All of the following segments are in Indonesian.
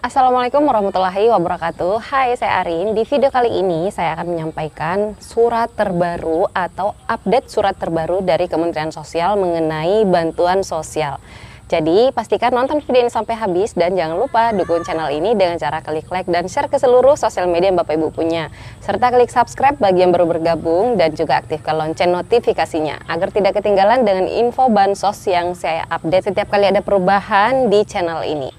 Assalamualaikum warahmatullahi wabarakatuh. Hai, saya Arin. Di video kali ini saya akan menyampaikan surat terbaru atau update surat terbaru dari Kementerian Sosial mengenai bantuan sosial. Jadi pastikan nonton video ini sampai habis dan jangan lupa dukung channel ini dengan cara klik like dan share ke seluruh sosial media yang Bapak Ibu punya. Serta klik subscribe bagi yang baru bergabung dan juga aktifkan lonceng notifikasinya agar tidak ketinggalan dengan info bansos yang saya update setiap kali ada perubahan di channel ini.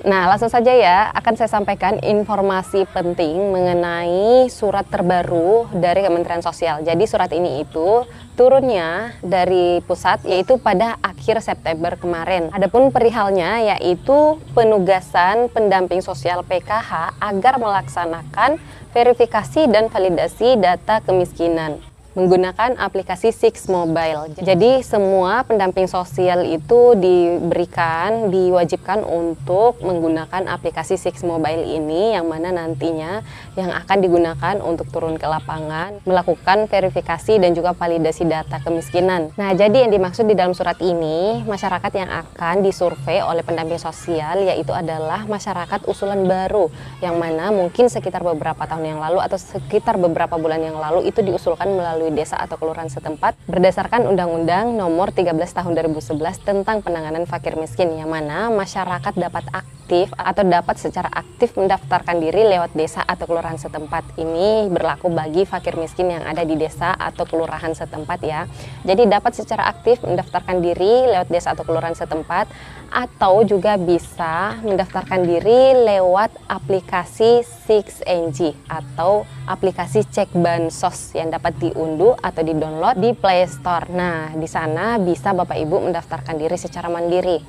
Nah, langsung saja ya, akan saya sampaikan informasi penting mengenai surat terbaru dari Kementerian Sosial. Jadi surat ini itu turunnya dari pusat yaitu pada akhir September kemarin. Adapun perihalnya yaitu penugasan pendamping sosial PKH agar melaksanakan verifikasi dan validasi data kemiskinan menggunakan aplikasi Six Mobile. Jadi semua pendamping sosial itu diwajibkan untuk menggunakan aplikasi Six Mobile ini, yang mana nantinya yang akan digunakan untuk turun ke lapangan, melakukan verifikasi dan juga validasi data kemiskinan. Nah, jadi yang dimaksud di dalam surat ini, masyarakat yang akan disurvei oleh pendamping sosial yaitu adalah masyarakat usulan baru, yang mana mungkin sekitar beberapa tahun yang lalu atau sekitar beberapa bulan yang lalu itu diusulkan melalui desa atau kelurahan setempat berdasarkan Undang-Undang Nomor 13 Tahun 2011 tentang penanganan fakir miskin, yang mana masyarakat dapat aktif atau dapat secara aktif mendaftarkan diri lewat desa atau kelurahan setempat. Ini berlaku bagi fakir miskin yang ada di desa atau kelurahan setempat ya. Jadi dapat secara aktif mendaftarkan diri lewat desa atau kelurahan setempat, atau juga bisa mendaftarkan diri lewat aplikasi 6NG atau aplikasi cek bansos yang dapat diunduh atau di-download di Play Store. Nah, di sana bisa Bapak Ibu mendaftarkan diri secara mandiri.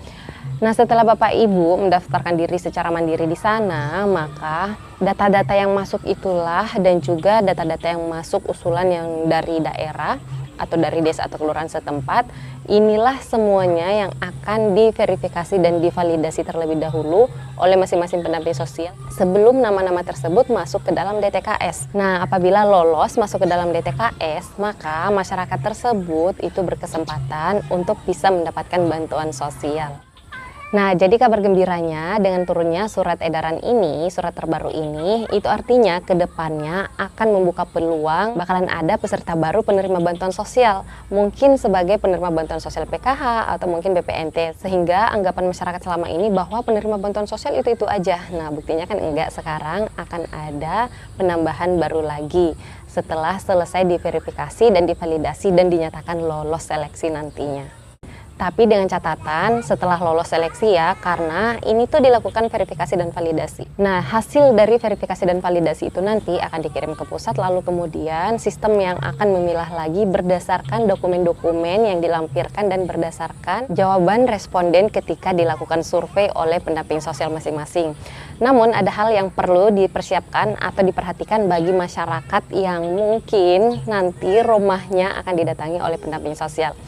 Nah, setelah Bapak Ibu mendaftarkan diri secara mandiri di sana, maka data-data yang masuk itulah dan juga data-data yang masuk usulan yang dari daerah atau dari desa atau kelurahan setempat, inilah semuanya yang akan diverifikasi dan divalidasi terlebih dahulu oleh masing-masing pendamping sosial sebelum nama-nama tersebut masuk ke dalam DTKS. Nah, apabila lolos masuk ke dalam DTKS, maka masyarakat tersebut itu berkesempatan untuk bisa mendapatkan bantuan sosial. Nah, jadi kabar gembiranya dengan turunnya surat edaran ini, surat terbaru ini, itu artinya ke depannya akan membuka peluang bakalan ada peserta baru penerima bantuan sosial. Mungkin sebagai penerima bantuan sosial PKH atau mungkin BPNT, sehingga anggapan masyarakat selama ini bahwa penerima bantuan sosial itu aja. Nah, buktinya kan enggak, sekarang akan ada penambahan baru lagi setelah selesai diverifikasi dan divalidasi dan dinyatakan lolos seleksi nantinya. Tapi dengan catatan setelah lolos seleksi ya, karena ini tuh dilakukan verifikasi dan validasi. Nah, hasil dari verifikasi dan validasi itu nanti akan dikirim ke pusat, lalu kemudian sistem yang akan memilah lagi berdasarkan dokumen-dokumen yang dilampirkan dan berdasarkan jawaban responden ketika dilakukan survei oleh pendamping sosial masing-masing. Namun ada hal yang perlu dipersiapkan atau diperhatikan bagi masyarakat yang mungkin nanti rumahnya akan didatangi oleh pendamping sosial.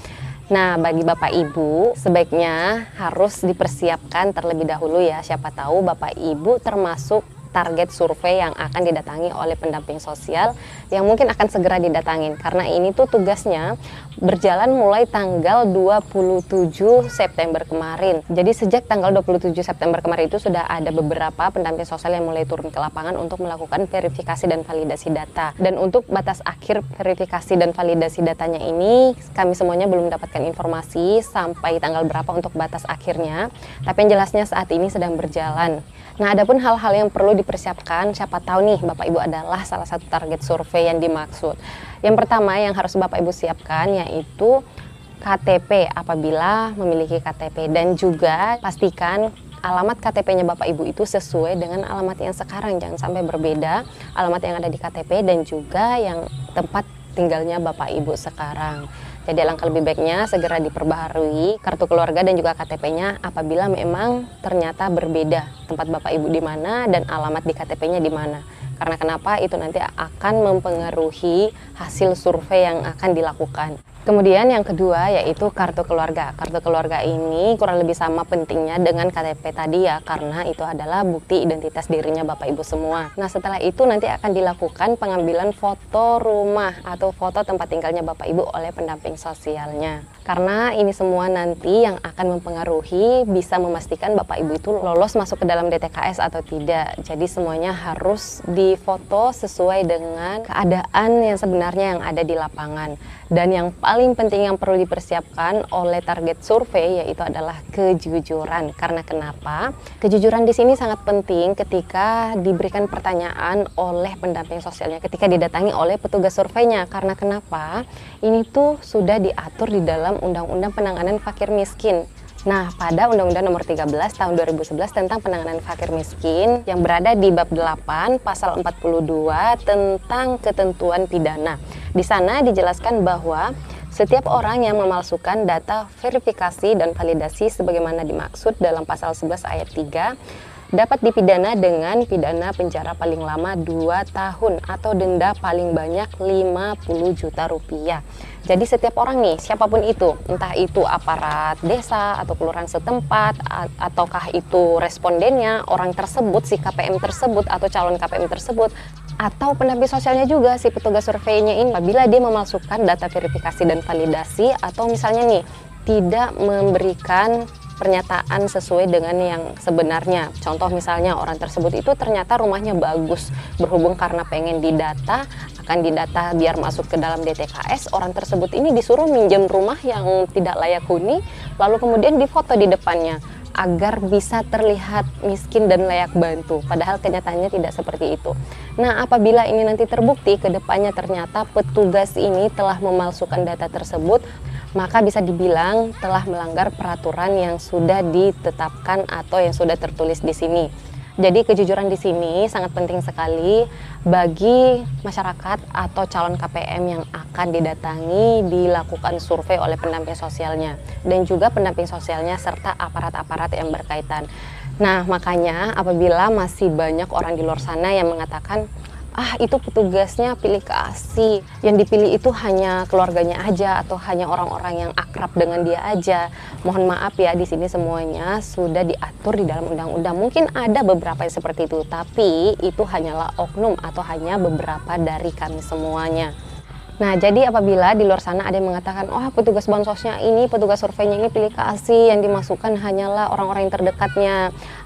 Nah, bagi Bapak Ibu sebaiknya harus dipersiapkan terlebih dahulu ya. Siapa tahu Bapak Ibu termasuk target survei yang akan didatangi oleh pendamping sosial yang mungkin akan segera didatangin, karena ini tuh tugasnya berjalan mulai tanggal 27 September kemarin. Jadi sejak tanggal 27 September kemarin itu sudah ada beberapa pendamping sosial yang mulai turun ke lapangan untuk melakukan verifikasi dan validasi data. Dan untuk batas akhir verifikasi dan validasi datanya ini kami semuanya belum mendapatkan informasi sampai tanggal berapa untuk batas akhirnya, tapi yang jelasnya saat ini sedang berjalan. Nah, adapun hal-hal yang perlu dipersiapkan, siapa tahu nih Bapak Ibu adalah salah satu target survei yang dimaksud. Yang pertama yang harus Bapak Ibu siapkan yaitu KTP apabila memiliki KTP, dan juga pastikan alamat KTP-nya Bapak Ibu itu sesuai dengan alamat yang sekarang, jangan sampai berbeda alamat yang ada di KTP dan juga yang tempat tinggalnya Bapak Ibu sekarang. Jadi alangkah lebih baiknya segera diperbaharui kartu keluarga dan juga KTP-nya apabila memang ternyata berbeda tempat Bapak Ibu di mana dan alamat di KTP-nya di mana. Karena kenapa? Itu nanti akan mempengaruhi hasil survei yang akan dilakukan. Kemudian yang kedua yaitu kartu keluarga. Kartu keluarga ini kurang lebih sama pentingnya dengan KTP tadi ya, karena itu adalah bukti identitas dirinya Bapak Ibu semua. Nah, setelah itu nanti akan dilakukan pengambilan foto rumah atau foto tempat tinggalnya Bapak Ibu oleh pendamping sosialnya. Karena ini semua nanti yang akan mempengaruhi bisa memastikan Bapak Ibu itu lolos masuk ke dalam DTKS atau tidak. Jadi semuanya harus difoto sesuai dengan keadaan yang sebenarnya yang ada di lapangan. Dan yang paling penting yang perlu dipersiapkan oleh target survei yaitu adalah kejujuran. Karena kenapa? Kejujuran di sini sangat penting ketika diberikan pertanyaan oleh pendamping sosialnya ketika didatangi oleh petugas surveinya. Karena kenapa? Ini tuh sudah diatur di dalam Undang-Undang Penanganan Fakir Miskin. Nah, pada Undang-Undang Nomor 13 Tahun 2011 tentang penanganan fakir miskin yang berada di bab 8 pasal 42 tentang ketentuan pidana. Di sana dijelaskan bahwa setiap orang yang memalsukan data verifikasi dan validasi sebagaimana dimaksud dalam pasal 11 ayat 3 dapat dipidana dengan pidana penjara paling lama 2 tahun atau denda paling banyak 50 juta rupiah. Jadi setiap orang nih, siapapun itu, entah itu aparat desa atau kelurahan setempat, ataukah itu respondennya, orang tersebut, si KPM tersebut atau calon KPM tersebut, atau pendamping sosialnya juga, si petugas surveinya ini, apabila dia memalsukan data verifikasi dan validasi, atau misalnya nih, tidak memberikan pernyataan sesuai dengan yang sebenarnya. Contoh misalnya orang tersebut itu ternyata rumahnya bagus, berhubung karena pengen didata, akan didata biar masuk ke dalam DTKS, orang tersebut ini disuruh minjem rumah yang tidak layak huni, lalu kemudian difoto di depannya agar bisa terlihat miskin dan layak bantu, padahal kenyataannya tidak seperti itu. Nah, apabila ini nanti terbukti ke depannya ternyata petugas ini telah memalsukan data tersebut, maka bisa dibilang telah melanggar peraturan yang sudah ditetapkan atau yang sudah tertulis di sini. Jadi kejujuran di sini sangat penting sekali bagi masyarakat atau calon KPM yang akan didatangi dilakukan survei oleh pendamping sosialnya dan juga pendamping sosialnya serta aparat-aparat yang berkaitan. Nah, makanya apabila masih banyak orang di luar sana yang mengatakan itu petugasnya pilih kasih, yang dipilih itu hanya keluarganya aja atau hanya orang-orang yang akrab dengan dia aja. Mohon maaf ya, di sini semuanya sudah diatur di dalam undang-undang. Mungkin ada beberapa yang seperti itu, tapi itu hanyalah oknum atau hanya beberapa dari kami semuanya. Nah, jadi apabila di luar sana ada yang mengatakan, petugas bansosnya ini, petugas surveinya ini pilih kasih, yang dimasukkan hanyalah orang-orang yang terdekatnya,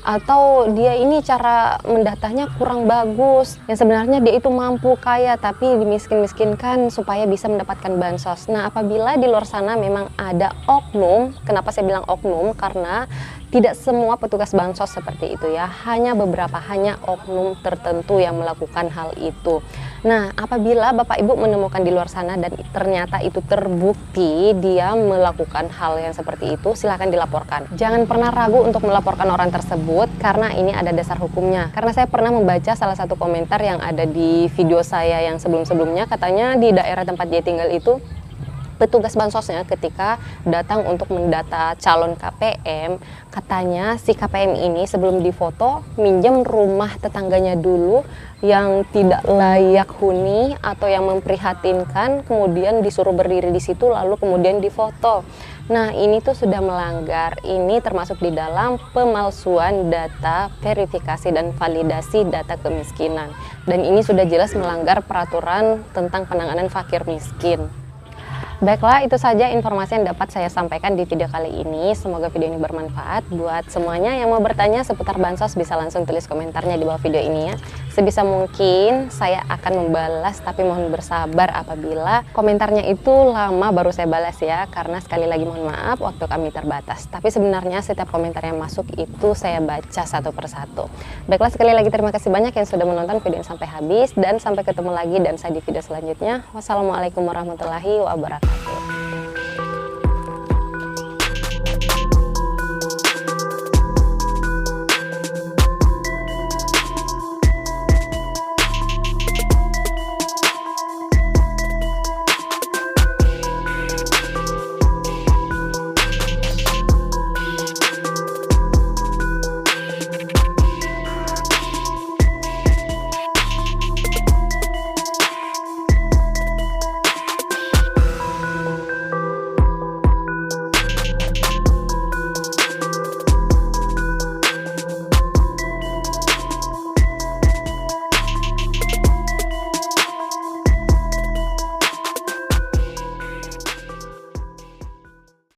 atau dia ini cara mendatanya kurang bagus, yang sebenarnya dia itu mampu, kaya, tapi dimiskin-miskinkan supaya bisa mendapatkan bansos. Nah, apabila di luar sana memang ada oknum, kenapa saya bilang oknum? Karena tidak semua petugas bansos seperti itu ya, hanya beberapa, hanya oknum tertentu yang melakukan hal itu. Nah, apabila Bapak Ibu menemukan di luar sana dan ternyata itu terbukti dia melakukan hal yang seperti itu, silakan dilaporkan. Jangan pernah ragu untuk melaporkan orang tersebut karena ini ada dasar hukumnya. Karena saya pernah membaca salah satu komentar yang ada di video saya yang sebelum-sebelumnya, katanya di daerah tempat dia tinggal itu petugas bansosnya ketika datang untuk mendata calon KPM, katanya si KPM ini sebelum difoto minjem rumah tetangganya dulu yang tidak layak huni atau yang memprihatinkan, kemudian disuruh berdiri di situ lalu kemudian difoto. Nah, ini tuh sudah melanggar, ini termasuk di dalam pemalsuan data verifikasi dan validasi data kemiskinan. Dan ini sudah jelas melanggar peraturan tentang penanganan fakir miskin. Baiklah, itu saja informasi yang dapat saya sampaikan di video kali ini. Semoga video ini bermanfaat buat semuanya. Yang mau bertanya seputar bansos bisa langsung tulis komentarnya di bawah video ini ya. Sebisa mungkin saya akan membalas, tapi mohon bersabar apabila komentarnya itu lama baru saya balas ya. Karena sekali lagi mohon maaf, waktu kami terbatas. Tapi sebenarnya setiap komentar yang masuk itu saya baca satu persatu. Baiklah, sekali lagi terima kasih banyak yang sudah menonton video ini sampai habis. Dan sampai ketemu lagi dan saya di video selanjutnya. Wassalamualaikum warahmatullahi wabarakatuh.